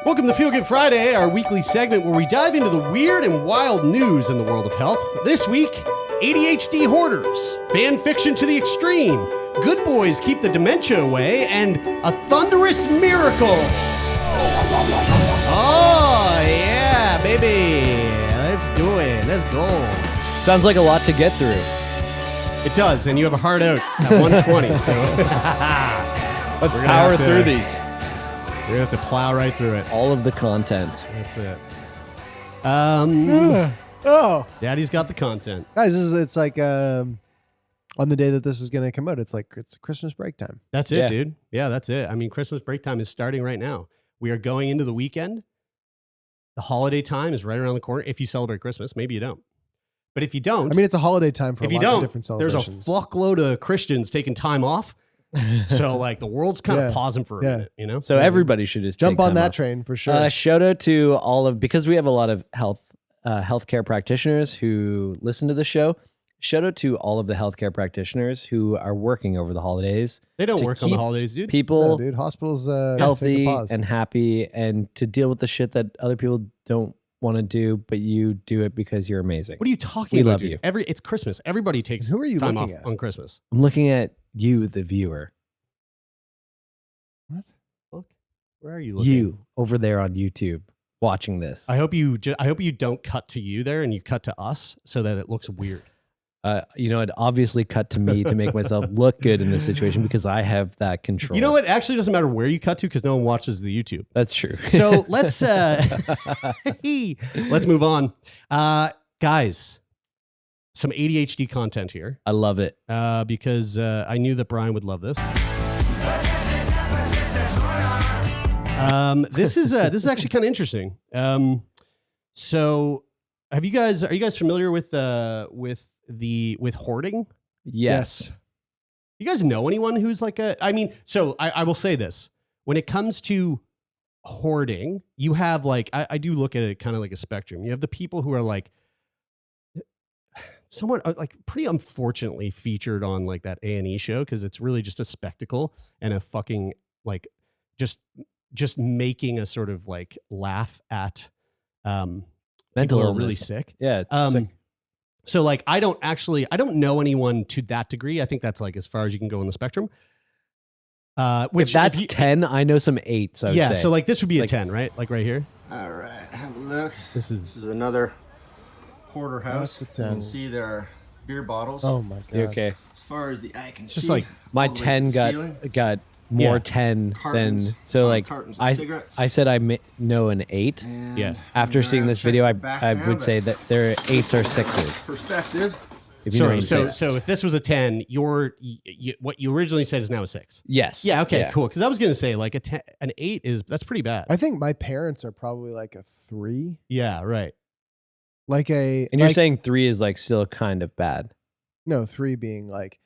Welcome to Feel Good Friday, our weekly segment where we dive into the weird and wild news in the world of health. This week, ADHD hoarders, fan fiction to the extreme, good boys keep the dementia away, and a thunderous miracle. Oh, yeah, baby. Let's do it. Let's go. Sounds like a lot to get through. It does, and you have a hard out at 120, so let's power through these. We're going to have to plow right through it. All of the content. That's it. Oh, Daddy's got the content. guys, it's like on the day that this is going to come out, it's Christmas break time. That's it, Yeah. dude. Yeah, that's it. I mean, Christmas break time is starting right now. We are going into the weekend. The holiday time is right around the corner. If you celebrate Christmas, maybe you don't. But if you don't, I mean, it's a holiday time for if you lots of don't, different there's a celebrations. fuckload of Christians taking time off. So like the world's kind of Yeah. pausing for a Yeah. minute, you know? So everybody should just Jump take on time that off. train for sure. Shout out to all of, because we have a lot of healthcare practitioners who listen to the show. Shout out to all of the healthcare practitioners who are working over the holidays. They don't to work on the keep holidays, dude. No, People dude, hospitals take a healthy pause. and happy, and to deal with the shit that other people don't want to do, but you do it because you're amazing. What are you talking We about, love dude? you. It's Christmas. Everybody takes Who are you time off looking at? on Christmas. I'm looking at you, the viewer. What? Look, where are you looking? You over there on YouTube watching this. I hope you don't cut to you there and you cut to us so that it looks weird. It obviously cut to me to make myself look good in this situation because I have that control. You know what? Actually, it doesn't matter where you cut to because no one watches the YouTube. That's true. So let's move on, guys. Some ADHD content here I love it. because I knew that Brian would love this. This is actually kind of interesting. So are you guys familiar with hoarding? Yes. You guys know anyone who's like I will say this. When it comes to hoarding, you have like, I do look at it kind of like a spectrum. You have the people who are like somewhat like pretty unfortunately featured on like that A&E show because it's really just a spectacle and a fucking like just making a sort of like laugh at Mental people who are illness. really sick. Yeah. It's sick. So like I don't know anyone to that degree. I think that's like as far as you can go in the spectrum. Which If that's 10, I know some 8s, I would say. so like this would be a Like- 10, right? Like right here. All right, have a look. This This is is another hoarder house. That's a You 10. can see there are beer bottles. Oh my god. You okay. As far as the eye can just see, like My all the way to 10 the ceiling. got more Yeah. 10 Cartons, than so like cartons of I cigarettes. I said I know an 8. And Yeah. After I'm seeing gonna this check video, the back I now, would the say that their 8s or 6s. perspective. If you know what I'm sorry. saying. So if this was a 10, what you originally said is now a 6. Yes. Yeah. Okay. Cool. Because I was gonna say like an 8 that's pretty bad. I think my parents are probably like a 3. Yeah. Right. Like a And you're like- saying 3 is like still kind of bad. no, 3 being like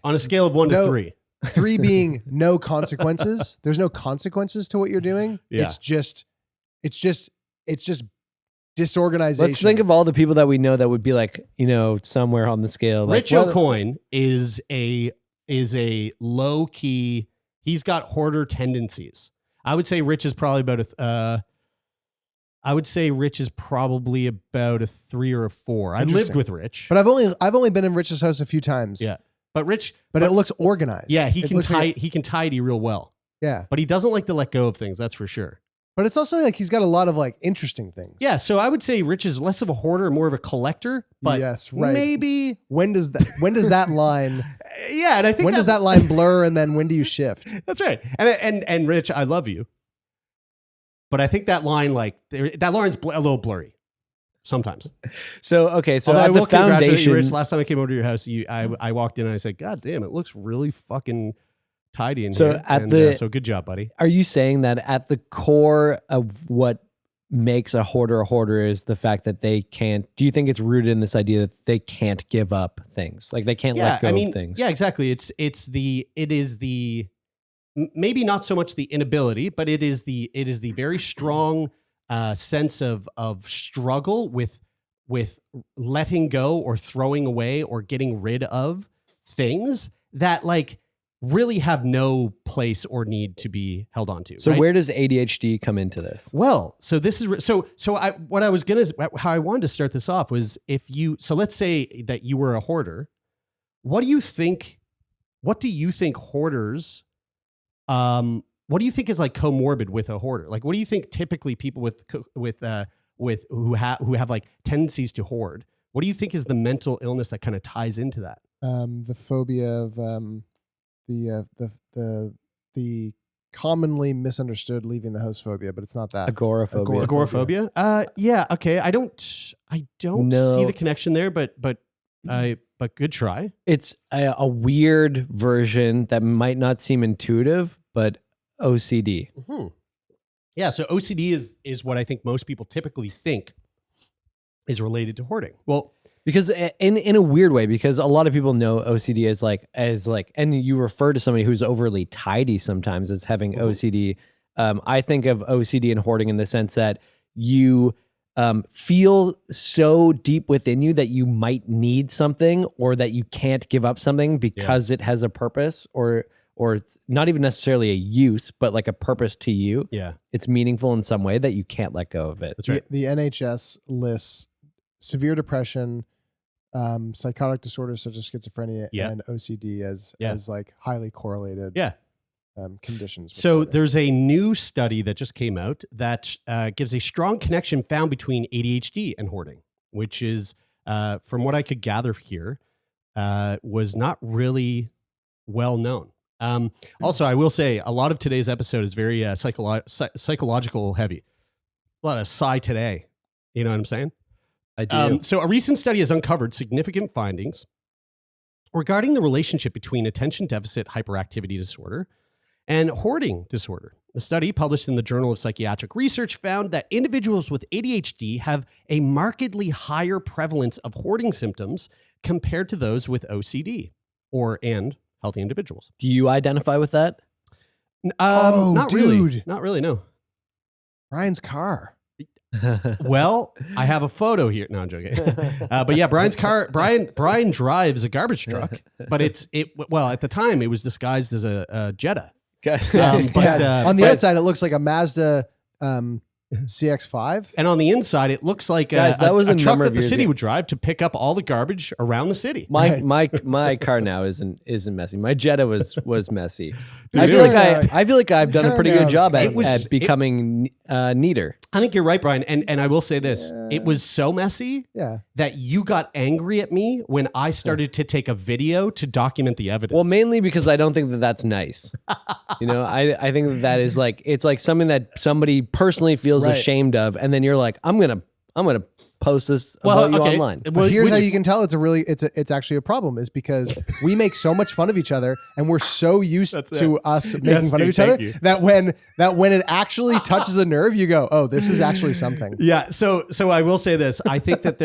On a scale of 1 to No. 3. 3 being no consequences. There's no consequences to what you're doing. Yeah. It's just disorganization. Let's think of all the people that we know that would be like, somewhere on the scale. Like, Rich O'Coin is a low key. He's got hoarder tendencies. I would say Rich is probably about a 3 or a 4. I lived Interesting. with Rich, But I've only been in Rich's house a few times. yeah. But Rich, But it looks organized. yeah, he It can looks like he can tidy real well, yeah. but he doesn't like to let go of things. That's for sure. But it's also like he's got a lot of like interesting things. Yeah, so I would say Rich is less of a hoarder, more of a collector. But Yes, right. maybe, When does that line yeah. And I think when does that line blur and then when do you shift? That's right. And Rich, I love you, but I think that line that line's a little blurry sometimes. So okay, so Although I at the will congratulate foundation, you, Rich. Last time I came over to your house, I walked in and I said, "God damn, it looks really fucking tidy in So here." at And, the- so good job, buddy. are you saying that at the core of what makes a hoarder is the fact that they can't? Do you think it's rooted in this idea that they can't give up things, like they can't let go of things? Yeah, exactly. It is the maybe not so much the inability, but it is the very strong sense of struggle with letting go or throwing away or getting rid of things that like really have no place or need to be held on to. So right? where does ADHD come into this? Well, so this is how I wanted to start this off was let's say that you were a hoarder. What do you think hoarders, what do you think is like comorbid with a hoarder? Like, what do you think typically people who have like tendencies to hoard, what do you think is the mental illness that kind of ties into that? The phobia of the commonly misunderstood leaving the house phobia, but it's not that. Agoraphobia. Agoraphobia? Yeah. Okay. I don't see the connection there, but good try. It's a weird version that might not seem intuitive, but OCD. Mm-hmm. Yeah. So OCD is what I think most people typically think is related to hoarding. Well, because in a weird way, because a lot of people know OCD as like, and you refer to somebody who's overly tidy sometimes as having OCD. I think of OCD and hoarding in the sense that you feel so deep within you that you might need something or that you can't give up something because it has a purpose or it's not even necessarily a use, but like a purpose to you. Yeah. It's meaningful in some way that you can't let go of it. That's right. The NHS lists severe depression, psychotic disorders such as schizophrenia and OCD as like highly correlated conditions. So there's a new study that just came out that gives a strong connection found between ADHD and hoarding, which is, from what I could gather here, was not really well known. Also, I will say a lot of today's episode is very psychological heavy. A lot of sci today. You know what I'm saying? I do. So a recent study has uncovered significant findings regarding the relationship between attention-deficit hyperactivity disorder and hoarding disorder. The study, published in the Journal of Psychiatric Research, found that individuals with ADHD have a markedly higher prevalence of hoarding symptoms compared to those with OCD and healthy individuals. Do you identify with that? Not really. Not really, no. Ryan's car. Well, I have a photo here. No, I'm joking. But yeah, Brian's car. Brian drives a garbage truck, but at the time it was disguised as a Jetta. On the outside, it looks like a Mazda CX-5, and on the inside, it looks like a truck that the city would drive to pick up all the garbage around the city. My car now isn't messy. My Jetta was messy. Dude, I feel like I've done a pretty good job at becoming neater. I think you're right, Brian. And I will say this: it was so messy that you got angry at me when I started to take a video to document the evidence. Well, mainly because I don't think that that's nice. You know, I think that is like, it's like something that somebody personally feels ashamed of, and then you're like, I'm gonna post this about you online. Well, here's how you can tell it's actually a problem, is because we make so much fun of each other, and we're so used to us making fun of each other that when it actually touches a nerve, you go, oh, this is actually something. Yeah. So I will say this. I think that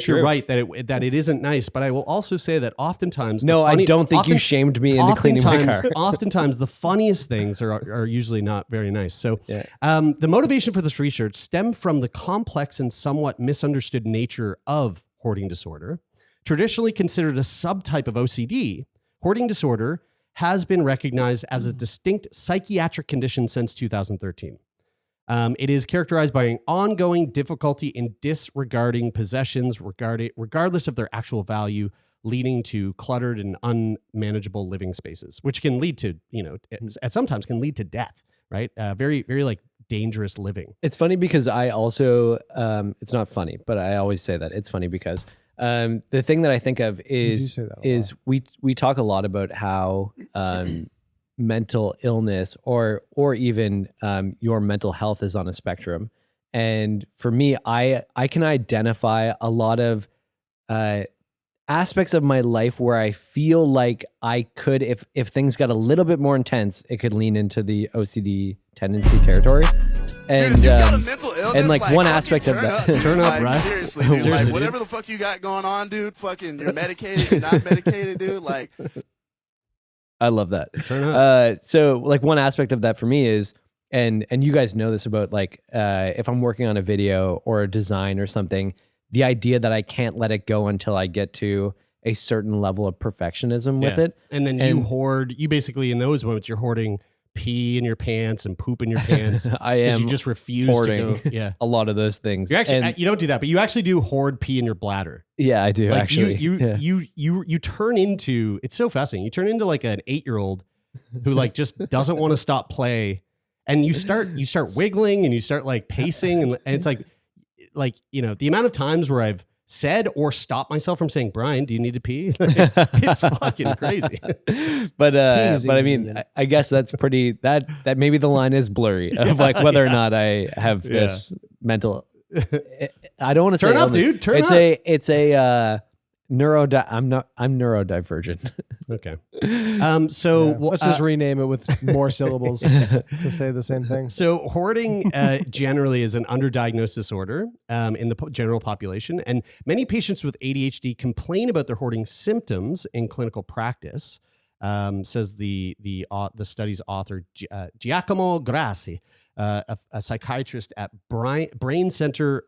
you're right that it isn't nice, but I will also say that oftentimes. I don't think you shamed me into cleaning my car. Oftentimes the funniest things are usually not very nice. So the motivation for this research stemmed from the complex and somewhat misunderstood nature of hoarding disorder. Traditionally considered a subtype of OCD, hoarding disorder has been recognized as a distinct psychiatric condition since 2013. It is characterized by an ongoing difficulty in disregarding possessions regardless of their actual value, leading to cluttered and unmanageable living spaces, which can lead to, sometimes can lead to death, right? Very, very like dangerous living. It's funny because I also, it's not funny, but I always say that it's funny because the thing that I think of is we talk a lot about how mental illness or even your mental health is on a spectrum. And for me, I can identify a lot of aspects of my life where I feel like I could, if things got a little bit more intense, it could lean into the OCD tendency territory. And dude, you got a mental illness, and like one aspect of that, turn up, like, right? Seriously, dude, Seriously, like, whatever the fuck you got going on, dude, fucking, you're medicated, you're not medicated, dude. Like, I love that. Turn up. So like one aspect of that for me is, and you guys know this about like, if I'm working on a video or a design or something, the idea that I can't let it go until I get to a certain level of perfectionism with Yeah. it. And then you hoard, you basically in those moments, you're hoarding pee in your pants and poop in your pants. I am you just refuse hoarding to go. Yeah. a lot of those things. You actually, And- you don't do that, but you actually do hoard pee in your bladder. yeah, I do Like actually. you turn into, it's so fascinating. You turn into like an 8-year-old who like just doesn't want to stop play. And you start wiggling and you start like pacing and it's like, the amount of times where I've said or stopped myself from saying, Brian, do you need to pee? It's fucking crazy. But I mean, I guess that's pretty, that maybe the line is blurry of like whether or not I have this mental, I don't want to say Turn up, illness. dude. Turn it's up. It's a I'm neurodivergent. Okay. So let's just rename it with more syllables to say the same thing. So hoarding generally is an underdiagnosed disorder in the general population, and many patients with ADHD complain about their hoarding symptoms in clinical practice. Says the study's author Giacomo Grassi, a psychiatrist at Brain Center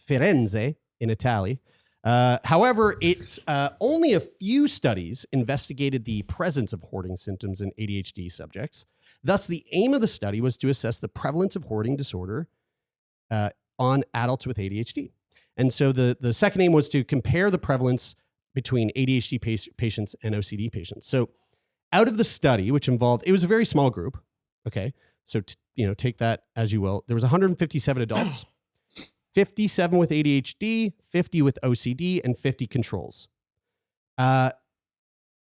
Firenze in Italy. However, it's only a few studies investigated the presence of hoarding symptoms in ADHD subjects. Thus, the aim of the study was to assess the prevalence of hoarding disorder on adults with ADHD. And so the second aim was to compare the prevalence between ADHD patients and OCD patients. So out of the study, which involved, it was a very small group. Okay. So, take that as you will. There was 157 adults. 57 with ADHD, 50 with OCD, and 50 controls. The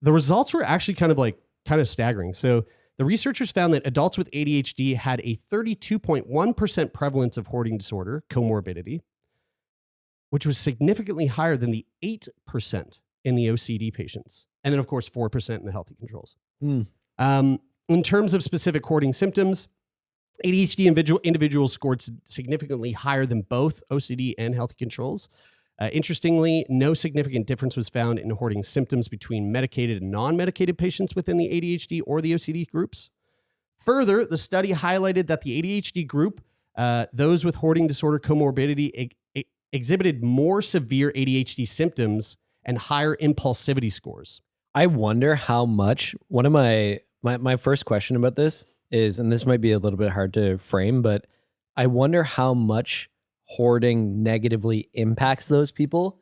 results were actually kind of staggering. So the researchers found that adults with ADHD had a 32.1% prevalence of hoarding disorder, comorbidity, which was significantly higher than the 8% in the OCD patients. And then, of course, 4% in the healthy controls. In terms of specific hoarding symptoms, ADHD individuals scored significantly higher than both OCD and healthy controls. Interestingly, no significant difference was found in hoarding symptoms between medicated and non-medicated patients within the ADHD or the OCD groups. Further, the study highlighted that the ADHD group, those with hoarding disorder comorbidity, exhibited more severe ADHD symptoms and higher impulsivity scores. I wonder how much, one of my first question about this is, and this might be a little bit hard to frame, but I wonder how much hoarding negatively impacts those people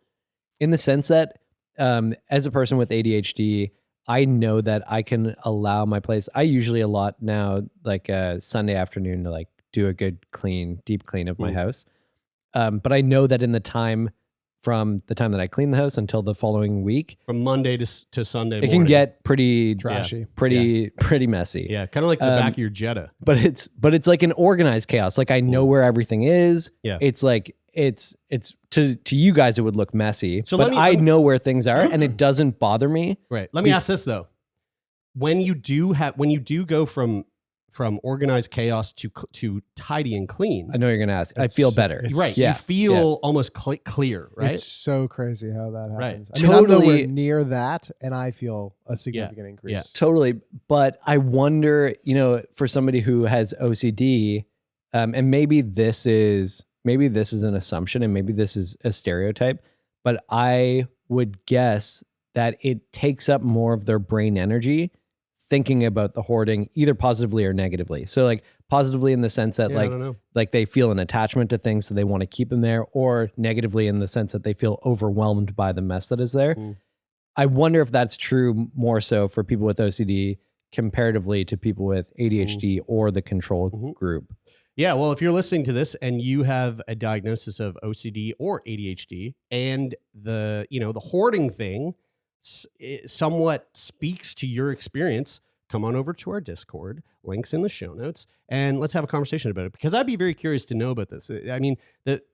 in the sense that as a person with ADHD, I know that I can allow my place. I usually allot now like a Sunday afternoon to like do a good deep clean of my house. But I know that in the time from the time that I clean the house until the following week, from Monday to Sunday morning, it can get pretty trashy, pretty messy. Yeah, kind of like the back of your Jetta. But it's like an organized chaos. Like I know where everything is. Yeah. It's like it's to you guys it would look messy. So but let I me- know where things are and it doesn't bother me. Right. Let me ask this though: when you do go from organized chaos to tidy and clean, I know you're gonna ask. I feel better. right? Yeah. You feel almost clear, right? It's so crazy how that happens. Right. I mean, I'm Totally. nowhere near that, and I feel a significant increase. Totally. But I wonder, for somebody who has OCD, and maybe this is an assumption and maybe this is a stereotype, but I would guess that it takes up more of their brain energy thinking about the hoarding either positively or negatively. So like positively in the sense that I don't know. like they feel an attachment to things, so they want to keep them there, or negatively in the sense that they feel overwhelmed by the mess that is there. I wonder if that's true more so for people with OCD comparatively to people with ADHD or the control group. Yeah, well, if you're listening to this and you have a diagnosis of OCD or ADHD, and the hoarding thing somewhat speaks to your experience, come on over to our Discord, links in the show notes, and let's have a conversation about it, because I'd be very curious to know about this. I mean,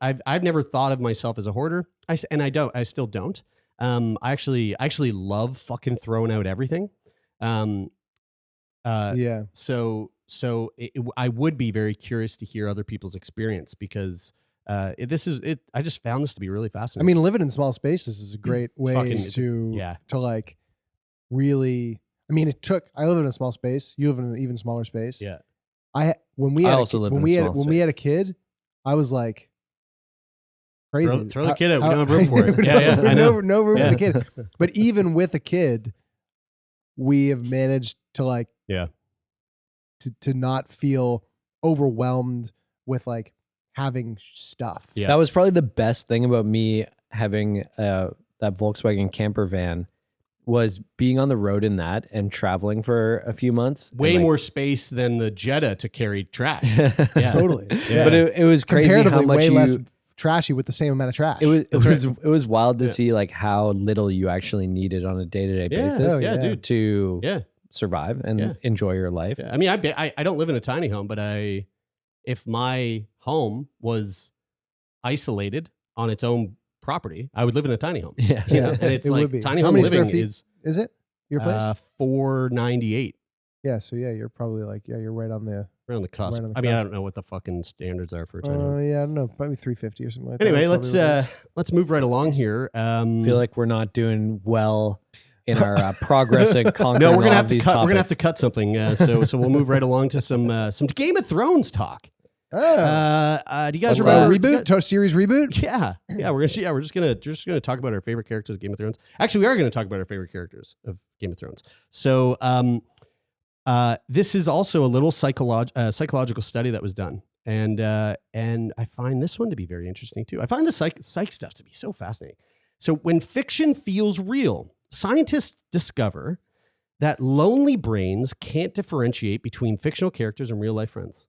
I've never thought of myself as a hoarder, I still don't. I actually love fucking throwing out everything. Yeah. So I would be very curious to hear other people's experience, because I just found this to be really I fascinating. mean, living in small spaces is a great way to like really. I mean, I live in a small space. You live in an even smaller space. Yeah. When we had a kid, I was like, Crazy. Throw the kid out. We don't have room for it. Yeah, I know. No room for the kid. But even with a kid, we have managed to like, to not feel overwhelmed with like having stuff. Yeah. That was probably the best thing about me having that Volkswagen camper van was being on the road in that and traveling for a few months. Way more space than the Jetta to carry trash. Yeah. Totally. Yeah. But it was crazy Comparatively, how much way you, less trashy with the same amount of trash. it was wild to see like how little you actually needed on a day-to-day basis dude. to survive and enjoy your life. Yeah. I mean, I don't live in a tiny home, but if my home was isolated on its own property, I would live in a tiny home. Yeah. You know? And it's it like would be. tiny How home many living square feet is it? Your place? 498. Yeah. So you're probably like, you're right on the. Around the cusp. Right on the I mean, I cusp. don't know what the fucking standards are for a tiny home. Yeah, I don't know, probably 350 or something like Anyway, that. let's move right along here. I feel like we're not doing well in our progress and conquering no, we're gonna all have of to these cut. We're gonna have topics. to cut something. So we'll move right along to some Game of Thrones talk. Do you guys What's remember reboot? Series reboot? Yeah. We're just gonna talk about our favorite characters of Game of Thrones. Actually, we are gonna talk about our favorite characters of Game of Thrones. So this is also a little psychological study that was done, and I find this one to be very interesting too. I find the psych stuff to be so fascinating. So when fiction feels real, scientists discover that lonely brains can't differentiate between fictional characters and real life friends.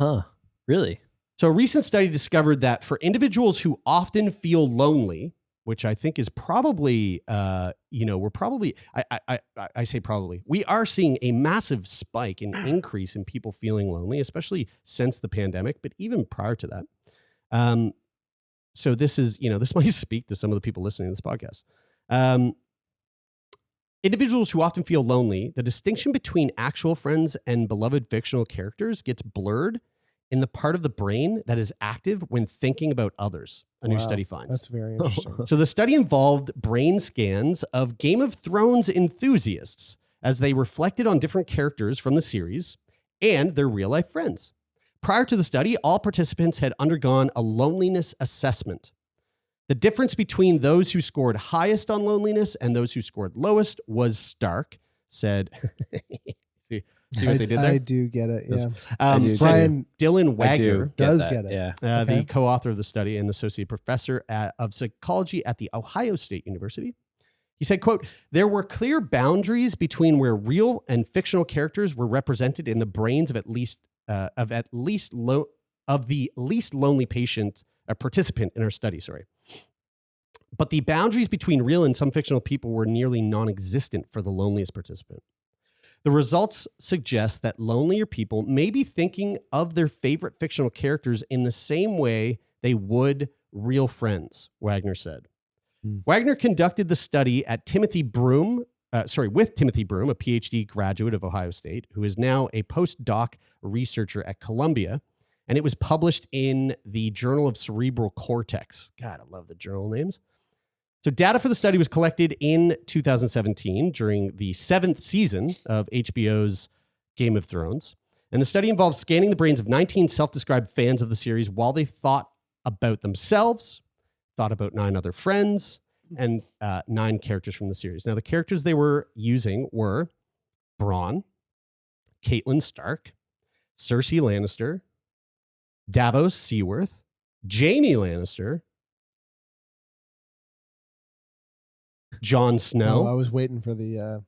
Huh? Really? So a recent study discovered that for individuals who often feel lonely, which I think is probably, we're probably, I say probably, we are seeing a massive spike in increase in people feeling lonely, especially since the pandemic, but even prior to that. So this is, this might speak to some of the people listening to this podcast. Individuals who often feel lonely, the distinction between actual friends and beloved fictional characters gets blurred in the part of the brain that is active when thinking about others, a new study finds. That's very interesting. So the study involved brain scans of Game of Thrones enthusiasts as they reflected on different characters from the series and their real-life friends. Prior to the study, all participants had undergone a loneliness assessment. The difference between those who scored highest on loneliness and those who scored lowest was stark, said... See what they did there? I do get it. Yeah. Brian Dylan Wagner does get it. Yeah. The co-author of the study and associate professor of psychology at the Ohio State University. He said, quote, "There were clear boundaries between where real and fictional characters were represented in the brains of the least lonely participant in our study. But the boundaries between real and some fictional people were nearly non-existent for the loneliest participant. The results suggest that lonelier people may be thinking of their favorite fictional characters in the same way they would real friends," Wagner said. Wagner conducted the study at with Timothy Broom, a PhD graduate of Ohio State, who is now a postdoc researcher at Columbia, and it was published in the Journal of Cerebral Cortex. God, I love the journal names. So data for the study was collected in 2017 during the 7th season of HBO's Game of Thrones. And the study involved scanning the brains of 19 self-described fans of the series while they thought about themselves, thought about 9 other friends, and 9 characters from the series. Now, the characters they were using were Bronn, Catelyn Stark, Cersei Lannister, Davos Seaworth, Jaime Lannister, Jon Snow. Oh, I was waiting for the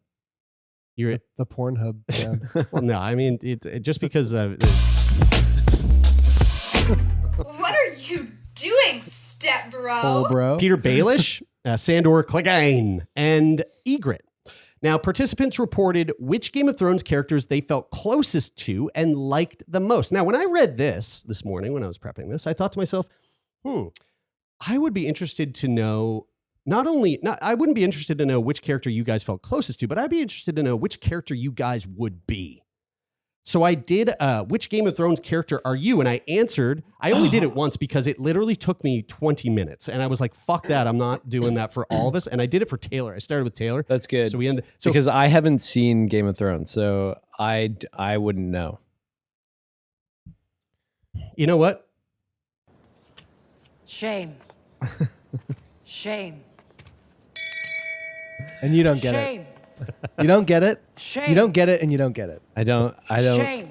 Pornhub sound. Well, no, I mean, it just because of... What are you doing, step bro? Full bro. Peter Baelish, Sandor Clegane, and Ygritte. Now, participants reported which Game of Thrones characters they felt closest to and liked the most. Now, when I read this morning, when I was prepping this, I thought to myself, I would be interested to know... I wouldn't be interested to know which character you guys felt closest to, but I'd be interested to know which character you guys would be. So I did, which Game of Thrones character are you? And I answered, I only did it once because it literally took me 20 minutes. And I was like, fuck that. I'm not doing that for all of us. And I did it for Taylor. I started with Taylor. That's good. So we ended. Because I haven't seen Game of Thrones, so I wouldn't know. You know what? Shame. Shame. And you don't get Shame. it. You don't get it. Shame. You don't get it, and you don't get it. I don't. Shame.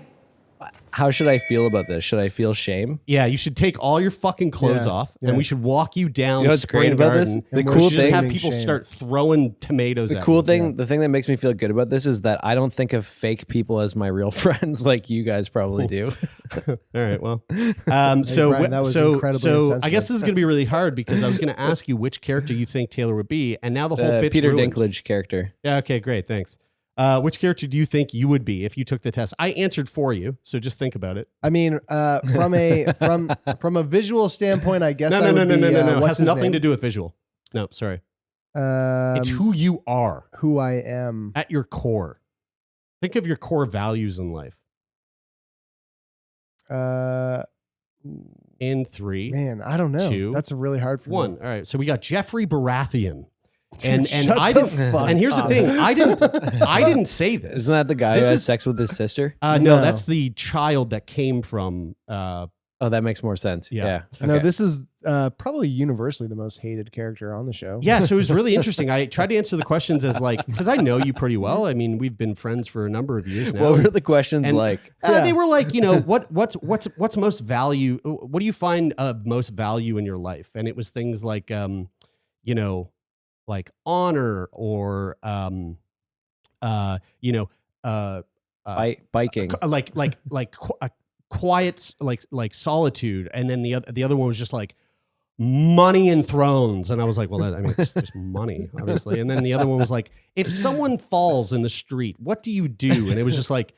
How should I feel about this? Should I feel shame? Yeah, you should take all your fucking clothes Yeah, off, yeah. and we should walk you down. You know what's Spring great about this? Garden, The and cool we should just thing- have people Shame. start throwing tomatoes. The at cool you. thing, the thing that makes me feel good about this is that I don't think of fake people as my real friends like you guys probably do. All right, well, so Brian, that was incredibly so I insensitive. guess this is going to be really hard because I was going to ask you which character you think Taylor would be, and now the whole bit's Peter ruined. Dinklage character. Yeah, okay, great, thanks. Which character do you think you would be if you took the test? I answered for you, so just think about it. I mean, from a visual standpoint, I guess No. What's Has his nothing name? to do with visual. No, sorry. Um, It's who you are who I am. at your core. Think of your core values in life. In 3, Man, I don't know. 2, That's really hard for 1. me. All right, so we got Joffrey Baratheon. And Shut I the didn't. fuck And here's the up. thing: I didn't say this. Isn't that the guy This who has is- sex with his sister? No, No. that's the child that came from. Oh, that makes more sense. Yeah. Yeah. No, Okay. this is probably universally the most hated character on the show. Yeah, so it was really interesting. I tried to answer the questions as like because I know you pretty well. I mean, we've been friends for a number of years now. What were the questions And- like? They were like, what's most value? What do you find of most value in your life? And it was things like, like honor or, Biking. quiet, like solitude. And then the other one was just like money and thrones. And I was like, well, it's just money, obviously. And then the other one was like, if someone falls in the street, what do you do? And it was just like,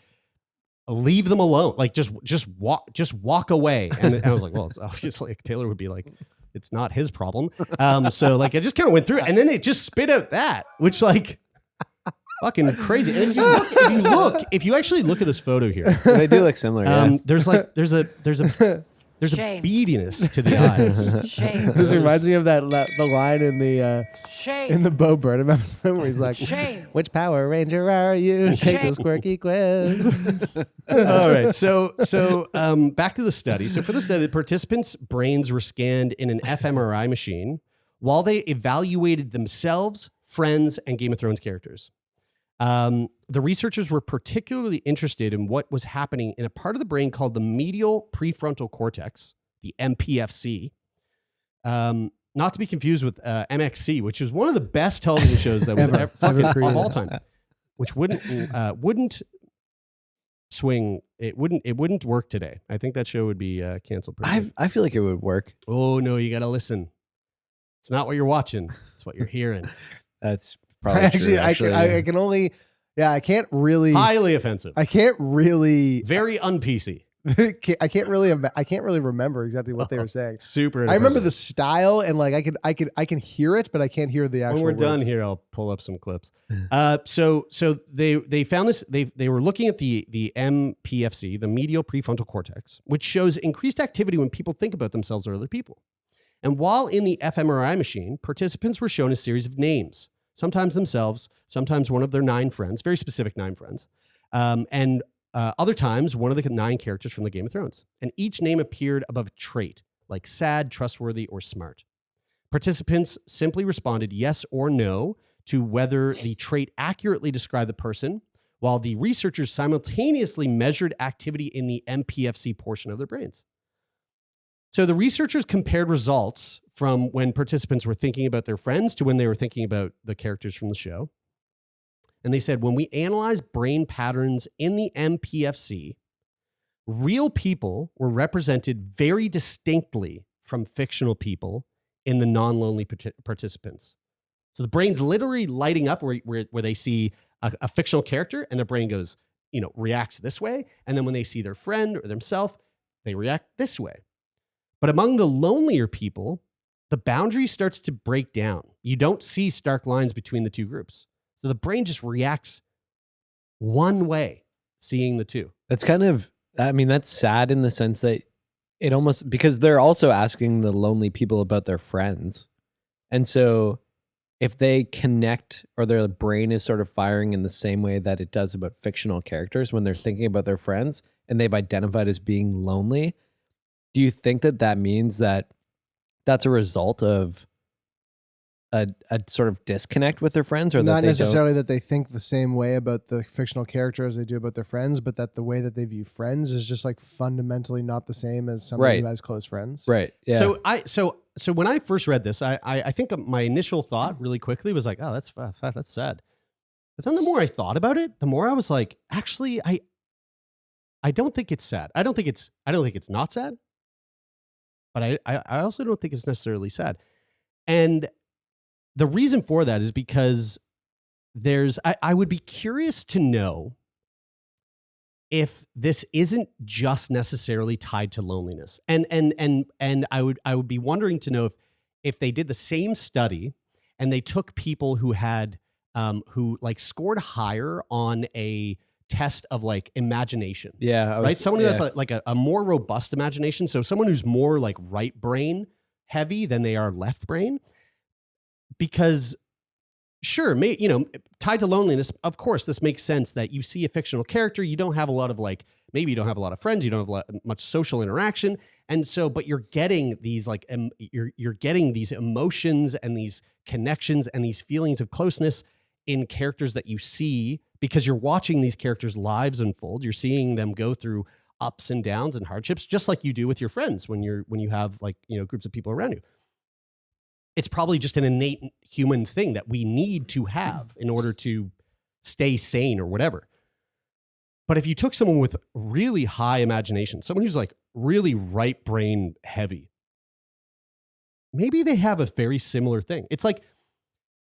leave them alone. Like just walk away. And I was like, well, it's obviously Taylor would be like, it's not his problem. So like I just kind of went through it, and then it just spit out that, which like fucking crazy. And if you actually look at this photo here, They do look similar. Yeah. there's a Shame. beadiness to the eyes. Shame. This reminds me of the line in Shame. the Bo Burnham episode where he's like, Shame. "Which Power Ranger are you? Take this quirky quiz." All right. So back to the study. So for the study, the participants' brains were scanned in an fMRI machine while they evaluated themselves, friends, and Game of Thrones characters. The researchers were particularly interested in what was happening in a part of the brain called the medial prefrontal cortex, the MPFC. Not to be confused with MXC, which is one of the best television shows that was Ever of created. all time, which wouldn't swing. It wouldn't work today. I think that show would be canceled. I feel like it would work. Oh no, you got to listen. It's not what you're watching. It's what you're hearing. That's probably true. I can only, I can't really, Highly offensive. I can't really, Very un-PC. I can't really remember exactly what they were saying. Super. I remember the inappropriate. style and like I can hear it, but I can't hear the actual. When we're done words. here, I'll pull up some clips. So they found this. They were looking at the MPFC, the medial prefrontal cortex, which shows increased activity when people think about themselves or other people. And while in the fMRI machine, participants were shown a series of names, sometimes themselves, sometimes one of their 9 friends, very specific 9 friends, and other times one of the 9 characters from the Game of Thrones. And each name appeared above a trait, like sad, trustworthy, or smart. Participants simply responded yes or no to whether the trait accurately described the person, while the researchers simultaneously measured activity in the MPFC portion of their brains. So the researchers compared results from when participants were thinking about their friends to when they were thinking about the characters from the show. And they said, when we analyze brain patterns in the MPFC, real people were represented very distinctly from fictional people in the non-lonely participants. So the brain's literally lighting up where they see a fictional character and their brain goes, reacts this way. And then when they see their friend or themselves, they react this way. But among the lonelier people, the boundary starts to break down. You don't see stark lines between the two groups. So the brain just reacts one way, seeing the two. That's kind of, that's sad in the sense that it almost, because they're also asking the lonely people about their friends. And so if they connect or their brain is sort of firing in the same way that it does about fictional characters when they're thinking about their friends and they've identified as being lonely, do you think that means that that's a result of a sort of disconnect with their friends, or not that they necessarily that they think the same way about the fictional character as they do about their friends, but that the way that they view friends is just like fundamentally not the same as somebody who has close friends. Right. Yeah. So when I first read this, I think my initial thought really quickly was like, oh, that's sad. But then the more I thought about it, the more I was like, actually, I don't think it's sad. I don't think it's not sad. But I also don't think it's necessarily sad. And the reason for that is because I would be curious to know if this isn't just necessarily tied to loneliness. And I would be wondering to know if they did the same study and they took people who had who like scored higher on a test of like imagination. Yeah. Right. Someone who has like a more robust imagination. So someone who's more like right brain heavy than they are left brain. Because sure, tied to loneliness, of course, this makes sense that you see a fictional character, you don't have a lot of maybe you don't have a lot of friends, you don't have much social interaction. And so, but you're getting these you're getting these emotions and these connections and these feelings of closeness in characters that you see because you're watching these characters' lives unfold. You're seeing them go through ups and downs and hardships, just like you do with your friends when you have groups of people around you. It's probably just an innate human thing that we need to have in order to stay sane or whatever. But if you took someone with really high imagination, someone who's like really right brain heavy, maybe they have a very similar thing. It's like,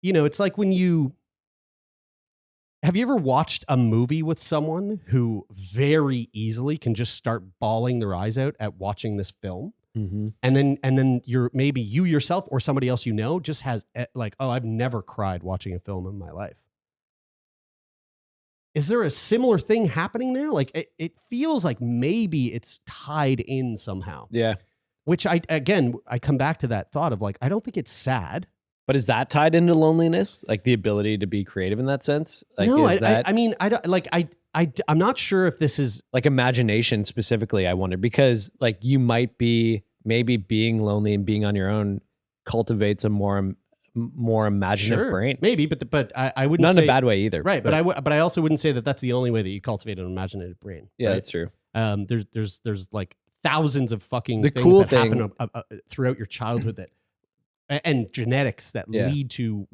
it's like when have you ever watched a movie with someone who very easily can just start bawling their eyes out at watching this film? Mm-hmm. And then maybe you yourself or somebody else just has like, oh, I've never cried watching a film in my life. Is there a similar thing happening there? Like it feels like maybe it's tied in somehow. Yeah. Which I come back to that thought of like, I don't think it's sad. But is that tied into loneliness? Like the ability to be creative in that sense? Like, no, I'm not sure if this is like imagination specifically. I wonder because like you might be maybe being lonely and being on your own cultivates a more imaginative brain. Maybe, but I wouldn't not say, in a bad way either. Right, but I also wouldn't say that that's the only way that you cultivate an imaginative brain. Yeah, right? that's true. There's like thousands of fucking the things cool that thing, happen throughout your childhood and genetics that lead to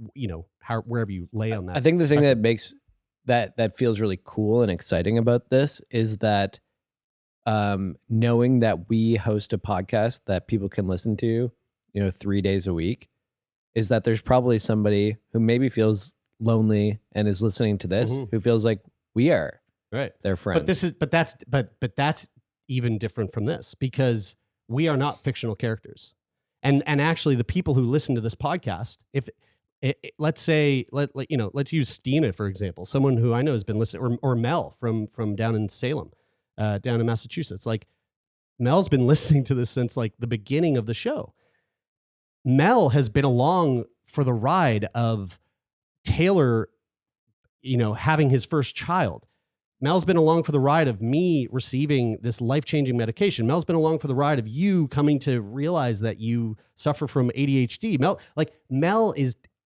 wherever you lay on that. I think the thing that makes that feels really cool and exciting about this is that knowing that we host a podcast that people can listen to, 3 days a week, is that there's probably somebody who maybe feels lonely and is listening to this who feels like we are their friends. But that's even different from this because we are not fictional characters. And actually the people who listen to this podcast, let's use Stina, for example, someone who I know has been listening, or Mel from down in Salem, down in Massachusetts. Like Mel's been listening to this since like the beginning of the show. Mel has been along for the ride of Taylor, having his first child. Mel's been along for the ride of me receiving this life-changing medication. Mel's been along for the ride of you coming to realize that you suffer from ADHD. Mel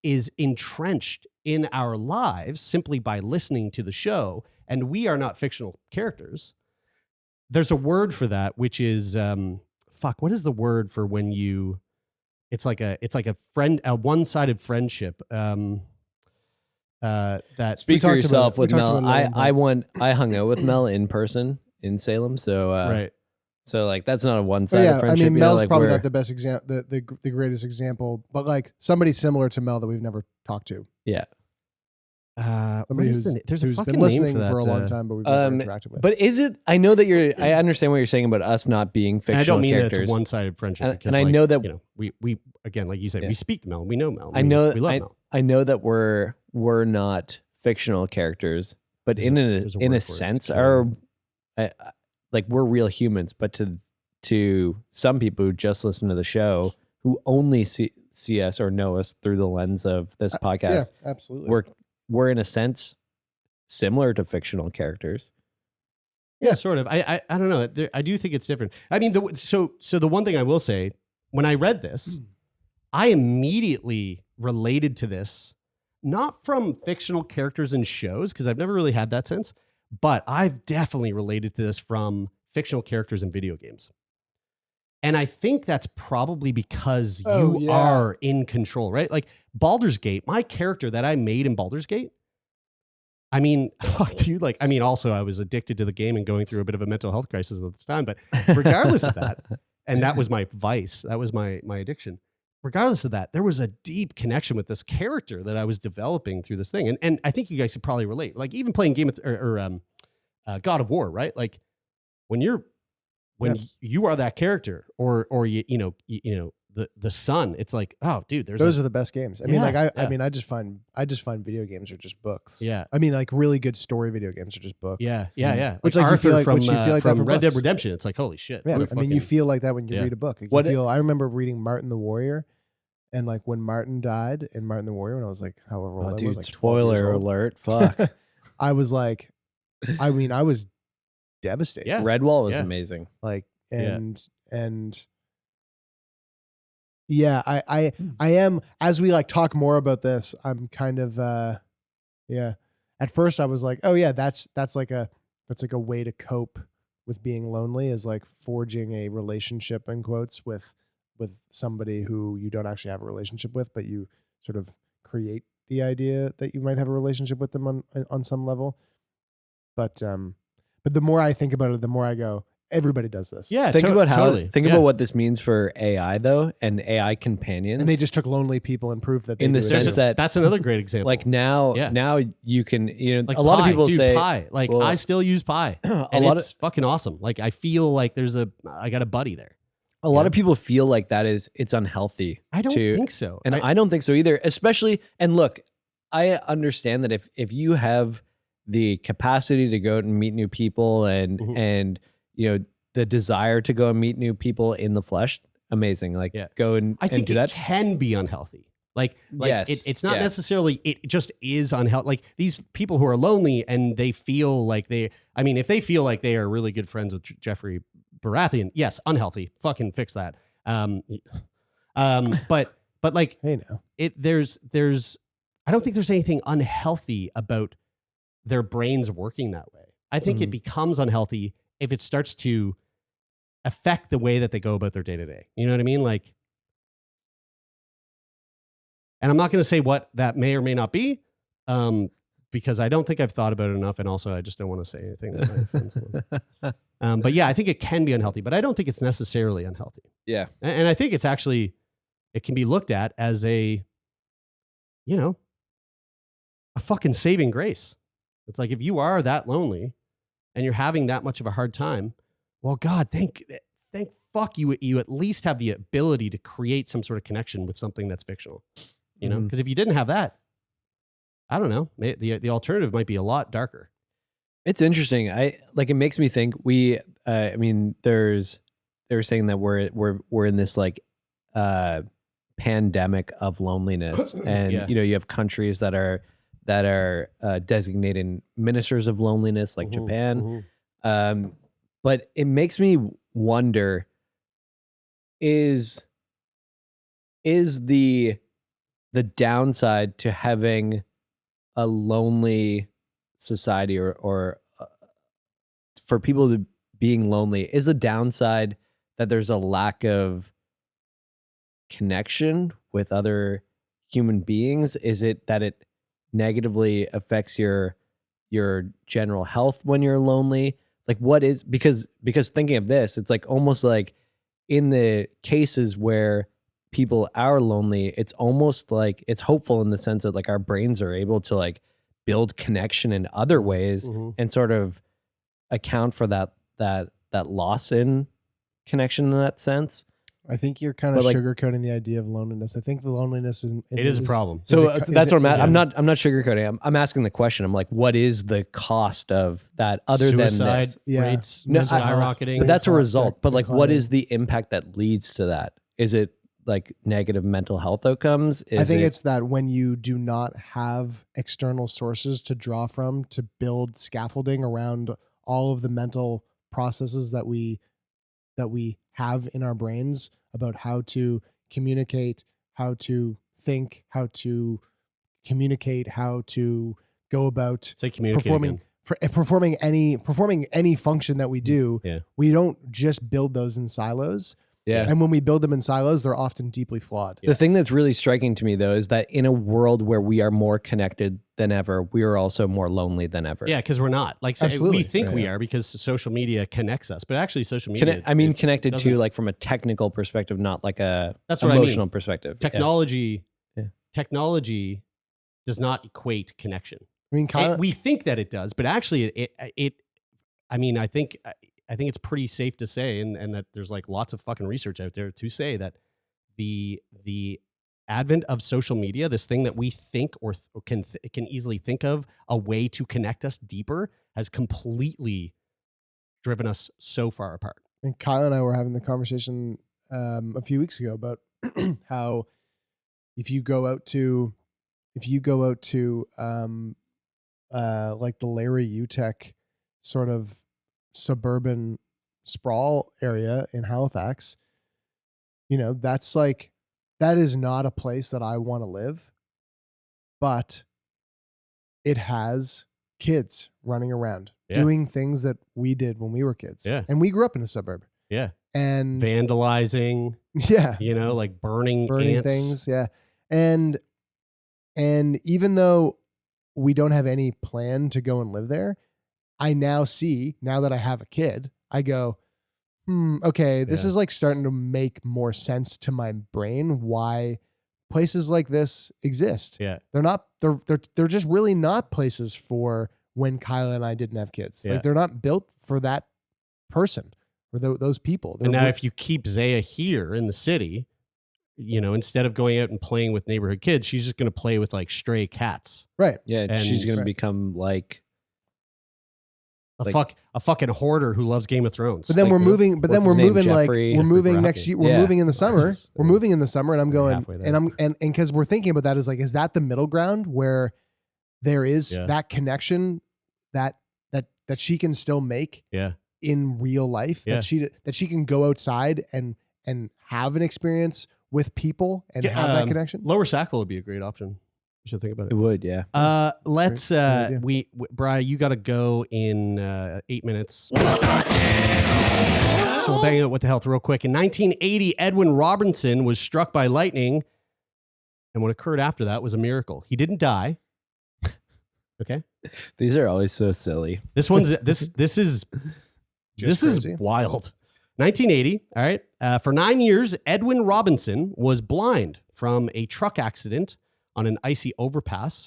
is entrenched in our lives simply by listening to the show, and we are not fictional characters. There's a word for that, which is what is the word for when you? It's like a one-sided friendship. That speak for yourself with Mel. I hung out with Mel in person in Salem, so right. So like that's not a one-sided friendship. I mean, Mel's probably not the best example, the greatest example, but like somebody similar to Mel that we've never talked to. Yeah. Somebody there's a who's fucking been listening name for a long time, but we've never interacted with. But is it? I know that I understand what you're saying about us not being fictional I don't mean characters. that it's a one-sided friendship. And I know that we again, like you said, we speak to Mel, we know Mel. I know we love Mel. I know that we're not fictional characters, but in a sense, like we're real humans. But to some people who just listen to the show, who only see us or know us through the lens of this podcast, yeah, absolutely, we're in a sense similar to fictional characters. Yeah, sort of. I don't know. I do think it's different. I mean, so the one thing I will say when I read this, I immediately related to this, not from fictional characters in shows, because I've never really had that sense, but I've definitely related to this from fictional characters in video games. And I think that's probably because you are in control, right? Like Baldur's Gate, my character that I made in Baldur's Gate, I mean, dude, like, I mean, also I was addicted to the game and going through a bit of a mental health crisis at the time, but regardless of that, and that was my vice, that was my addiction. Regardless of that, there was a deep connection with this character that I was developing through this thing. And I think you guys could probably relate. Like even playing God of War, right? Like when you are that character or you know, the son, it's like, oh dude, those are the best games. I mean, like I mean, I just find video games are just books. Yeah. I mean, like really good story video games are just books. Yeah. Which like like Arthur you feel like, from, which you feel like that from from Red Dead books. Redemption. It's like, holy shit. Yeah, I mean, you feel like that when you Yeah. read a book. I remember reading Martin the Warrior, and like when Martin died in Martin the Warrior, when I was like, however old I dude, was, like 12 years spoiler old, alert. Fuck. I was like, I mean, I was devastated. Yeah. Redwall was Yeah. amazing. Like, yeah, I am, as we like talk more about this, I'm kind of, at first I was like, oh yeah, that's like a way to cope with being lonely, is like forging a relationship in quotes with somebody who you don't actually have a relationship with, but you sort of create the idea that you might have a relationship with them on some level. But the more I think about it, the more I go, everybody does this. Yeah. Think about about what this means for AI though, and AI companions. And they just took lonely people and proved that they in the do it. sense that that's another great example. like now you can, like a lot of people say Pi. Like well, I still use Pi. And lot it's fucking awesome. Like I feel like I got a buddy there. a lot of people feel like it's unhealthy. I don't think so. And I don't think so either, especially, and look, I understand that if you have the capacity to go out and meet new people and the desire to go and meet new people in the flesh, amazing. Like go and I think do that. it can be unhealthy. Like yes, it's not necessarily, it just is unhealthy. Like these people who are lonely and they feel like if they feel like they are really good friends with Joffrey Baratheon, yes, unhealthy. Fucking fix that. But like, Hey now. there's I don't think there's anything unhealthy about their brains working that way. I think it becomes unhealthy if it starts to affect the way that they go about their day to day. You know what I mean? Like, and I'm not going to say what that may or may not be, because I don't think I've thought about it enough. And also I just don't want to say anything that might offend someone. But yeah, I think it can be unhealthy, but I don't think it's necessarily unhealthy. Yeah. And I think it can be looked at as a fucking saving grace. It's like, if you are that lonely and you're having that much of a hard time, well, God, thank fuck you at least have the ability to create some sort of connection with something that's fictional, because if you didn't have that, I don't know, the alternative might be a lot darker. It's interesting. It makes me think they were saying that we're in this like pandemic of loneliness, and you have countries that are designated ministers of loneliness, like Japan. But it makes me wonder: is the downside to having a lonely society, or for people to being lonely, is a downside that there's a lack of connection with other human beings? Is it that it negatively affects your general health when you're lonely? Like, what is, because thinking of this, it's like almost like in the cases where people are lonely, it's almost like it's hopeful in the sense that like our brains are able to like build connection in other ways and sort of account for that loss in connection in that sense. I think you're kind of But, like, sugarcoating the idea of loneliness. I think the loneliness is a problem. So that's what I'm I'm not sugarcoating. I'm asking the question. I'm like, what is the cost of that other Suicide than this? rates No, skyrocketing. So that's a result. But like, what declining. is the impact that leads to that? Is it like negative mental health outcomes? I think it's that when you do not have external sources to draw from to build scaffolding around all of the mental processes that we that we have in our brains about how to communicate, how to think, how to communicate, how to go about performing any function that we do. Yeah. We don't just build those in silos. Yeah. And when we build them in silos, they're often deeply flawed. The thing that's really striking to me, though, is that in a world where we are more connected than ever, we are also more lonely than ever. Yeah, because we're not. Like, so Absolutely. we think we Yeah. are because social media connects us, but actually social media... Connected doesn't- to like from a technical perspective, not like a That's what I mean. emotional perspective. Technology Yeah. technology does not equate connection. I mean, Kyle, We think that it does, but actually I think it's pretty safe to say, and that there's like lots of fucking research out there to say that the advent of social media, this thing that we think or can easily think of a way to connect us deeper, has completely driven us so far apart. and Kyle and I were having the conversation a few weeks ago about how if you go out to like the Larry Utech sort of suburban sprawl area in Halifax, that is not a place that I want to live, but it has kids running around doing things that we did when we were kids. Yeah. And we grew up in a suburb. Yeah. And Vandalizing, yeah, like burning ants. things. Yeah. And even though we don't have any plan to go and live there, I now see, now that I have a kid, I go, okay, this is like starting to make more sense to my brain why places like this exist. Yeah. They're just really not places for when Kyla and I didn't have kids. Yeah. Like they're not built for that person or those people. And now if you keep Zaya here in the city, instead of going out and playing with neighborhood kids, she's just going to play with like stray cats. Right. Yeah, And- she's going to Right. become like A fucking hoarder who loves Game of Thrones. But then Like, we're moving. But then what's we're his name? moving. Jeffrey We're moving Baratheon. next year. We're Yeah. moving in the summer. We're moving in the summer, and I'm going. halfway there. And because we're thinking about that is that the middle ground where there is Yeah. that connection that she can still make Yeah. in real life. Yeah. That she can go outside and have an experience with people and have that connection. Lower Sackville would be a great option. You should think about it it. would, yeah. Let's great. Good idea. Bri, you got to go in 8 minutes. So we'll bang out with the health real quick. In 1980, Edwin Robinson was struck by lightning, and what occurred after that was a miracle. He didn't die. Okay, These are always so silly. this one's this is crazy. wild. 1980. All right. For 9 years, Edwin Robinson was blind from a truck accident on an icy overpass.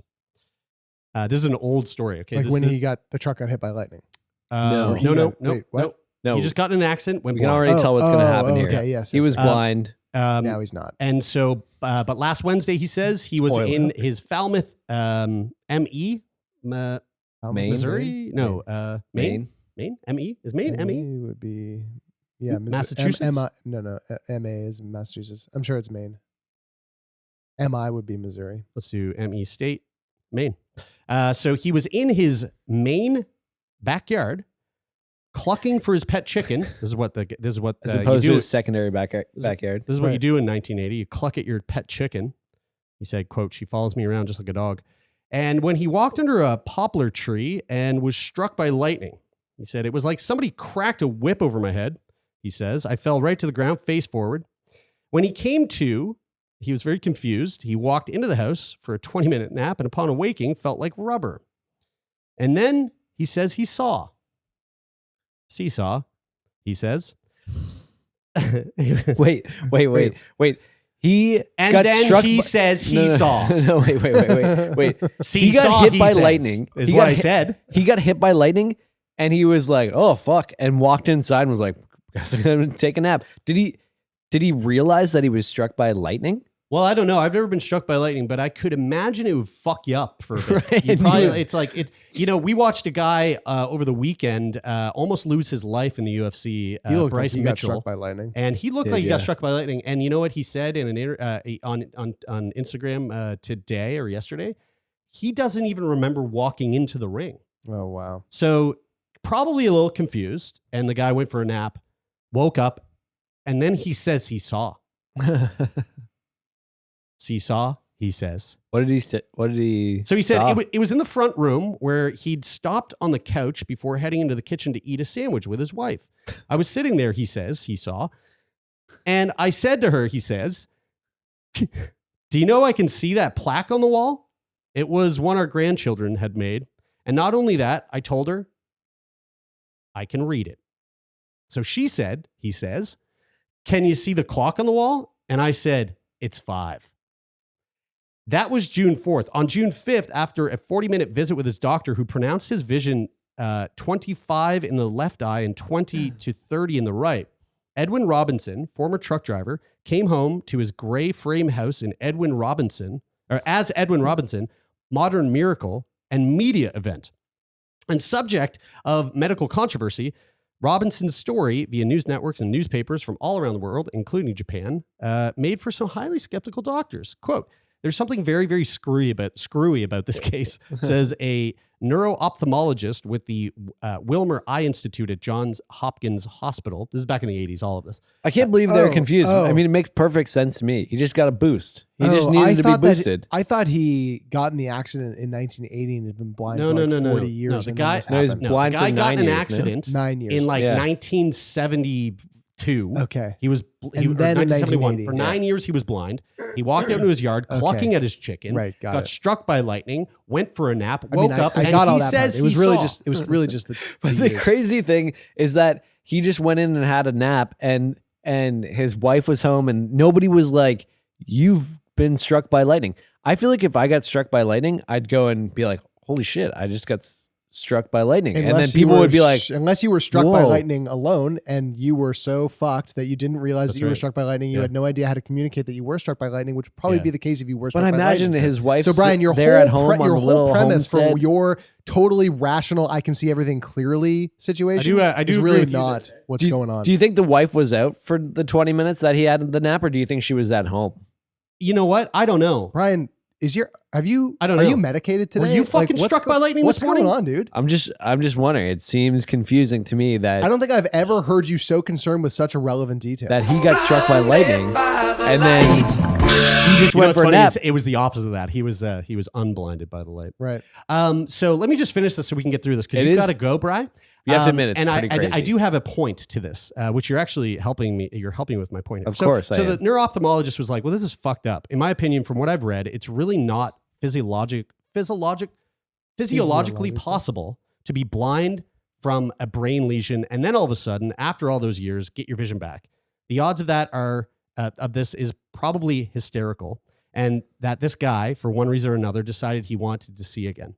This is an old story. Okay, Like this when is- the truck got hit by lightning. no, he no, got- no, wait, what? No, He just got in an accident. Went we can blind. already tell what's going to happen here. Okay, yes. He was yes. blind. Now he's not. And so, but last Wednesday, he says he was Spoiler. in his Falmouth, ME, Missouri? No, Maine. Maine? ME? Is Maine ME? would be Massachusetts? No, MA is Massachusetts. I'm sure it's Maine. MI would be Missouri. Let's do ME State, Maine. So he was in his Maine backyard, clucking for his pet chicken. This is what As you opposed do. to his secondary backyard. This is what you do in 1980. You cluck at your pet chicken. He said, quote, "She follows me around just like a dog." And when he walked under a poplar tree and was struck by lightning, he said, "It was like somebody cracked a whip over my head." He says, "I fell right to the ground, face forward. When he came to, he was very confused. He walked into the house for a 20-minute nap, and upon awaking, felt like rubber. And then he says he saw. Seesaw, he says." Wait. He And got then struck he by- says he No, saw. No, wait. See, He got saw, hit he by says, lightning. Is He what got I hit- said. He got hit by lightning, and he was like, "Oh fuck!" and walked inside and was like, "Guess I'm gonna take a nap." Did he realize that he was struck by lightning? Well, I don't know. I've never been struck by lightning, but I could imagine it would fuck you up for a bit. Right. You probably, we watched a guy over the weekend almost lose his life in the UFC, He looked Bryce like he got Mitchell. struck by lightning. And he looked Did, like he got yeah. struck by lightning. And you know what he said in on Instagram today or yesterday? He doesn't even remember walking into the ring. Oh wow. So probably a little confused. And the guy went for a nap, woke up, And then he says he saw. Seesaw, he says. What did he say? What did he? So he said saw? it was in the front room where he'd stopped on the couch before heading into the kitchen to eat a sandwich with his wife. I was sitting there, he says, he saw. And I said to her, he says, do you know I can see that plaque on the wall? It was one our grandchildren had made. And not only that, I told her, I can read it. So she said, he says, can you see the clock on the wall? And I said, it's 5. That was June 4th. On June 5th, after a 40-minute visit with his doctor who pronounced his vision 25 in the left eye and 20 to 30 in the right, Edwin Robinson, former truck driver, came home to his gray frame house as Edwin Robinson, modern miracle and media event. And subject of medical controversy, Robinson's story via news networks and newspapers from all around the world, including Japan, made for some highly skeptical doctors. Quote, there's something very, very screwy about this case, says a neuro-ophthalmologist with the Wilmer Eye Institute at Johns Hopkins Hospital. This is back in the 80s, all of this. I can't believe they're confused. I mean, it makes perfect sense to me. He just got a boost. He just needed to be boosted. I thought he got in the accident in 1980 and has been blind for 40 years. No, the guy, he's blind the for guy got 9 in an years, accident 9 years. in like 1972. Okay. He was And then in 1971. For 9 years, he was blind. He walked out into his yard, clucking at his chicken. Right, got it. struck by lightning, went for a nap, woke up, I and got all he that says part. It was really just the. But the crazy thing is that he just went in and had a nap, and his wife was home, and nobody was like, "You've been struck by lightning." I feel like if I got struck by lightning, I'd go and be like, "Holy shit! I just got struck by lightning," and then people would be like, unless you were struck by "Whoa." lightning alone, and you were so fucked that you didn't realize that you were struck by lightning, you had no idea how to communicate that you were struck by lightning, which would probably be the case if you were struck But I by imagine lightning. his wife. So Brian, your there whole at home on your the little whole premise homestead. from your totally rational, I can see everything clearly situation. I do is agree really with you not what's going on. Do you think the wife was out for the 20 minutes that he had the nap, or do you think she was at home? You know what? I don't know. Brian, are you know. medicated today? Were you fucking what's struck by lightning what's this morning? going on, dude? I'm just wondering. It seems confusing to me that I don't think I've ever heard you so concerned with such irrelevant detail. that he got struck by lightning, and then he just You know went what's for a funny nap. is it was the opposite of that. He was unblinded by the light. Right. So let me just finish this so we can get through this because It you've is- got to go, Bri. You have to admit it's and pretty crazy. I do have a point to this, which you're actually helping me. You're helping with my point here. Of course I So am. the neuro-ophthalmologist was like, "Well, this is fucked up." In my opinion, from what I've read, it's really not physiologically possible to be blind from a brain lesion, and then all of a sudden, after all those years, get your vision back. The odds of that are of this is probably hysterical, and that this guy, for one reason or another, decided he wanted to see again.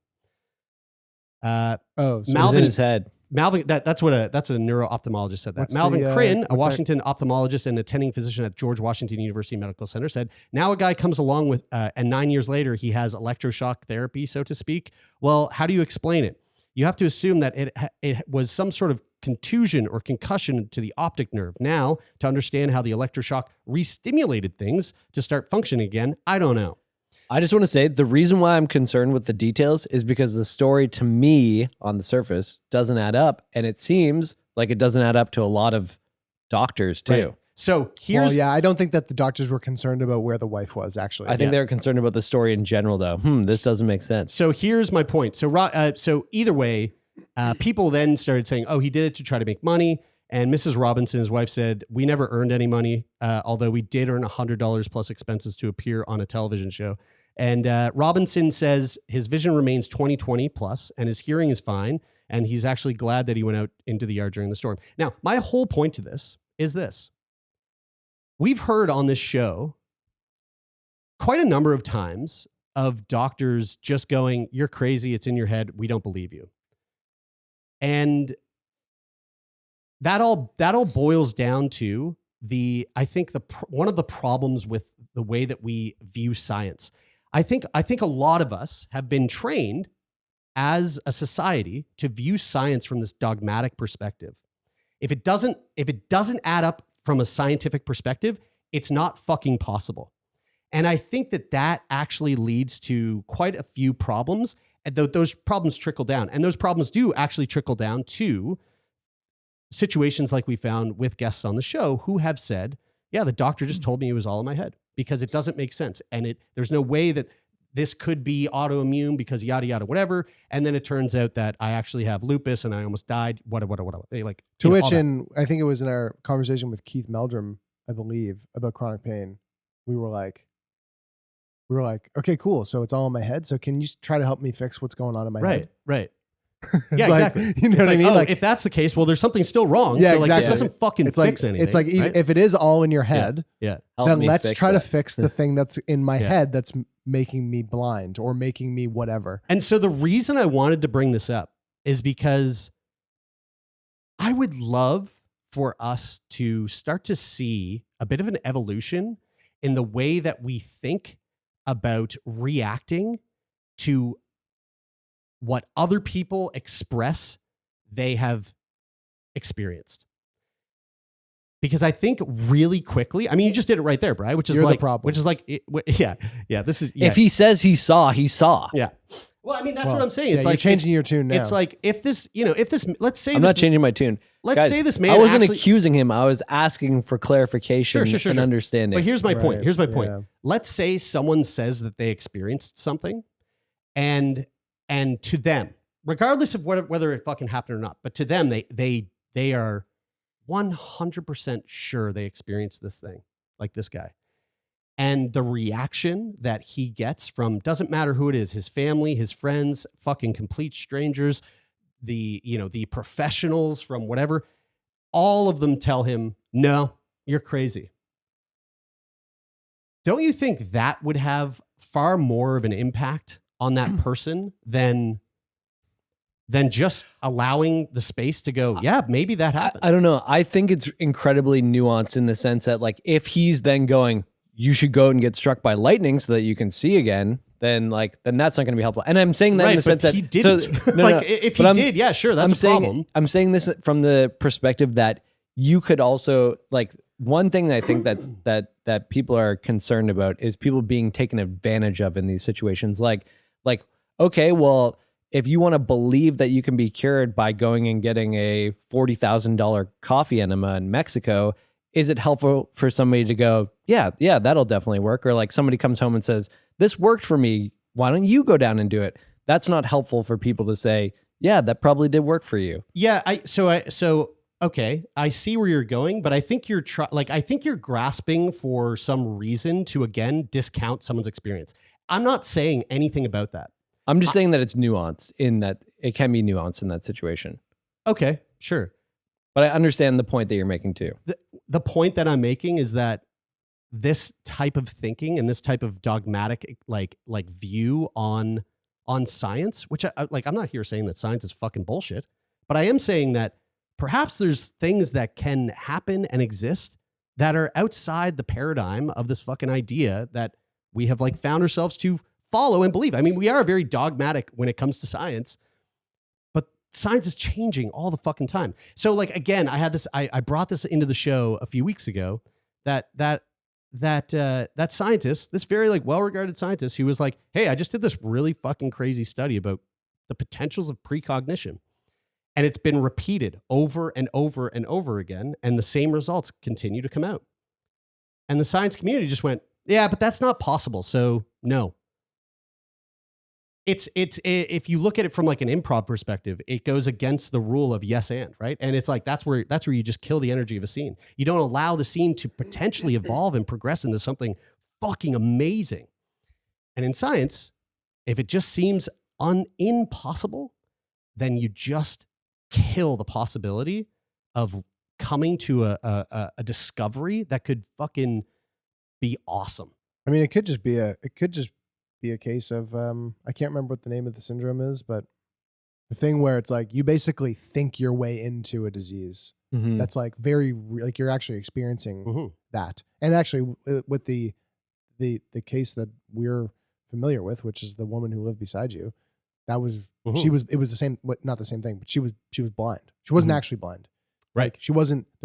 So It was Malvin- in his head. Malvin, that's a neuro-ophthalmologist said that. What's Malvin the, Crin, a what's that? Washington ophthalmologist and attending physician at George Washington University Medical Center, said, now a guy comes along with, and 9 years later, he has electroshock therapy, so to speak. Well, how do you explain it? You have to assume that it was some sort of contusion or concussion to the optic nerve. Now, to understand how the electroshock re-stimulated things to start functioning again, I don't know. I just want to say the reason why I'm concerned with the details is because the story to me on the surface doesn't add up. And it seems like it doesn't add up to a lot of doctors too. Right. So here's... Well, yeah, I don't think that the doctors were concerned about where the wife was, actually. I think they're concerned about the story in general though. This doesn't make sense. So here's my point. So either way, people then started saying, oh, he did it to try to make money. And Mrs. Robinson, his wife, said, we never earned any money, although we did earn $100 plus expenses to appear on a television show. And Robinson says his vision remains 20/20 plus, and his hearing is fine. And he's actually glad that he went out into the yard during the storm. Now, my whole point to this is this. We've heard on this show quite a number of times of doctors just going, you're crazy, it's in your head, we don't believe you. And that all boils down to one of the problems with the way that we view science. I think a lot of us have been trained as a society to view science from this dogmatic perspective. If it doesn't add up from a scientific perspective, it's not fucking possible. And I think that actually leads to quite a few problems, and those problems trickle down. And those problems do actually trickle down to situations like we found with guests on the show who have said, yeah, the doctor just told me it was all in my head because it doesn't make sense. And there's no way that this could be autoimmune because yada, yada, whatever. And then it turns out that I actually have lupus and I almost died. Whatever. Like, to which, I think it was in our conversation with Keith Meldrum, I believe, about chronic pain, we were like, okay, cool. So it's all in my head. So can you try to help me fix what's going on in my head? Right. Yeah, exactly. You know what I mean? Like, if that's the case, well, there's something still wrong. Yeah, so like, exactly. It doesn't fucking fix anything. It's like, right? if it is all in your head, yeah. then let's try to fix the thing that's in my head that's making me blind or making me whatever. And so the reason I wanted to bring this up is because I would love for us to start to see a bit of an evolution in the way that we think about reacting to what other people express they have experienced. Because I think really quickly, I mean, you just did it right there, Brian, which is You're like, the problem. which is like, this is, If he says he saw, he saw. yeah. Well, I mean, that's what I'm saying. It's you're like changing your tune now. It's like if this, let's say I'm not changing my tune. Let's Guys, say this man I wasn't actually- accusing him. I was asking for clarification and understanding. But here's my point. Right, Here's my point. yeah. Let's say someone says that they experienced something and to them, regardless of whether it fucking happened or not, but to them, they are 100% sure they experienced this thing, like this guy. And the reaction that he gets from, doesn't matter who it is, his family, his friends, fucking complete strangers, the professionals from whatever, all of them tell him, no, you're crazy. Don't you think that would have far more of an impact on that person than just allowing the space to go, yeah, maybe that happened? I don't know. I think it's incredibly nuanced in the sense that, like, if he's then going, you should go and get struck by lightning so that you can see again, then that's not going to be helpful. And I'm saying that in the sense that he didn't. If he did, yeah, sure, that's a problem. I'm saying this from the perspective that you could also, like, one thing I think that people are concerned about is people being taken advantage of in these situations. Like, okay, well, if you want to believe that you can be cured by going and getting a $40,000 coffee enema in Mexico, is it helpful for somebody to go, yeah, that'll definitely work? Or like somebody comes home and says, this worked for me. Why don't you go down and do it? That's not helpful for people to say, yeah, that probably did work for you. Yeah. Okay, I see where you're going, but I think I think you're grasping for some reason to again discount someone's experience. I'm not saying anything about that. I'm just saying that it's nuanced in that it can be nuanced in that situation. Okay, sure. But I understand the point that you're making too. The point that I'm making is that this type of thinking and this type of dogmatic like view on science, which I'm not here saying that science is fucking bullshit, but I am saying that perhaps there's things that can happen and exist that are outside the paradigm of this fucking idea that we have like found ourselves to follow and believe. I mean, we are very dogmatic when it comes to science, but science is changing all the fucking time. So like, again, I brought this into the show a few weeks ago that scientist, this very like well-regarded scientist who was like, hey, I just did this really fucking crazy study about the potentials of precognition. And it's been repeated over and over and over again. And the same results continue to come out. And the science community just went, yeah, but that's not possible. So no. It's if you look at it from like an improv perspective, it goes against the rule of yes and, right? And it's like that's where you just kill the energy of a scene. You don't allow the scene to potentially evolve and progress into something fucking amazing. And in science, if it just seems impossible, then you just kill the possibility of coming to a discovery that could fucking be awesome. I mean, it could just be a case of I can't remember what the name of the syndrome is, but the thing where it's like you basically think your way into a disease. Mm-hmm. That's like like you're actually experiencing that. And actually, with the case that we're familiar with, which is the woman who lived beside you, that was it was the same, not the same thing, but she was blind. She wasn't actually blind. Right. Like there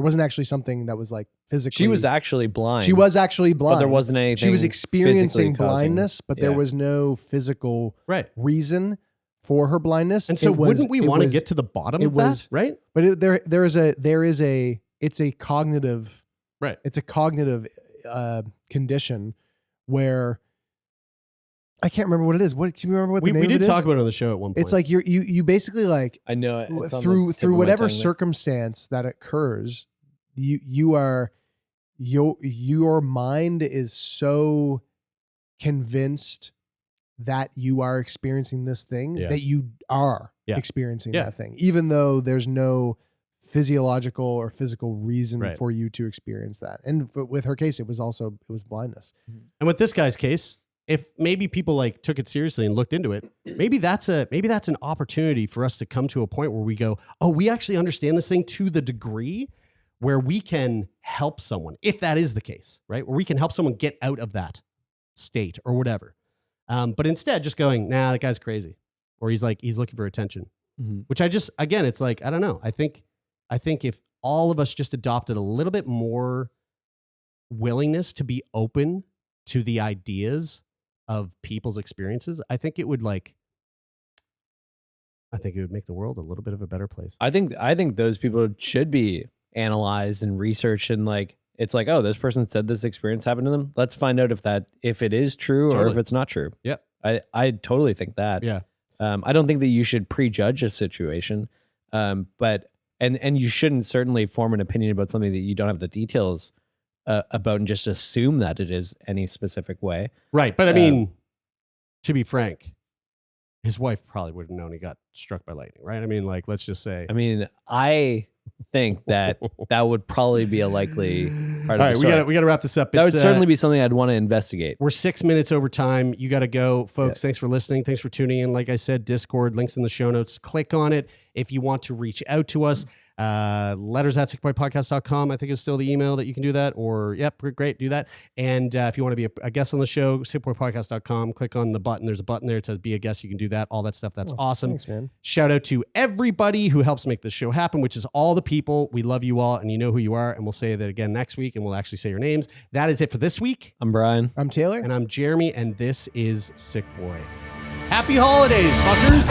wasn't actually something that was like physically. She was actually blind. She was actually blind. But there wasn't anything. She was experiencing physically causing- blindness, but there was no physical reason for her blindness. And so wouldn't we want to get to the bottom of that, right? But there is a it's a cognitive right. It's a cognitive condition where I can't remember what it is. What do you remember? What the name we did of it talk is? about it on the show at one point. It's like you basically like I know it. through whatever circumstance that occurs, your mind is so convinced that you are experiencing this thing that you are experiencing that thing, even though there's no physiological or physical reason for you to experience that. And with her case, it was blindness. And with this guy's case, if maybe people like took it seriously and looked into it, maybe that's an opportunity for us to come to a point where we go, oh, we actually understand this thing to the degree where we can help someone, if that is the case, right? Where we can help someone get out of that state or whatever. But instead just going, nah, that guy's crazy. Or he's looking for attention, which again, it's like, I don't know. I think if all of us just adopted a little bit more willingness to be open to the ideas of people's experiences, I think it would make the world a little bit of a better place. I think those people should be analyzed and researched, and like, it's like, oh, this person said this experience happened to them. Let's find out if it is true or if it's not true. Yeah. I totally think that. Yeah. I don't think that you should prejudge a situation. But you shouldn't certainly form an opinion about something that you don't have the details about and just assume that it is any specific way. Right. But I mean, to be frank, his wife probably would have known he got struck by lightning, right? I mean, like, let's just say. I mean, I think that would probably be a likely part of the story. we got to wrap this up. That would certainly be something I'd want to investigate. We're 6 minutes over time. You got to go, folks. Thanks for listening. Thanks for tuning in. Like I said, Discord, links in the show notes. Click on it if you want to reach out to us. letters@sickboypodcast.com, I think is still the email that you can do that. Or, great, do that. And if you want to be a guest on the show, sickboypodcast.com, click on the button. There's a button there. It says be a guest. You can do that. All that stuff. That's awesome. Thanks, man. Shout out to everybody who helps make this show happen, which is all the people. We love you all, and you know who you are. And we'll say that again next week, and we'll actually say your names. That is it for this week. I'm Brian. I'm Taylor. And I'm Jeremy, and this is Sick Boy. Happy holidays, fuckers!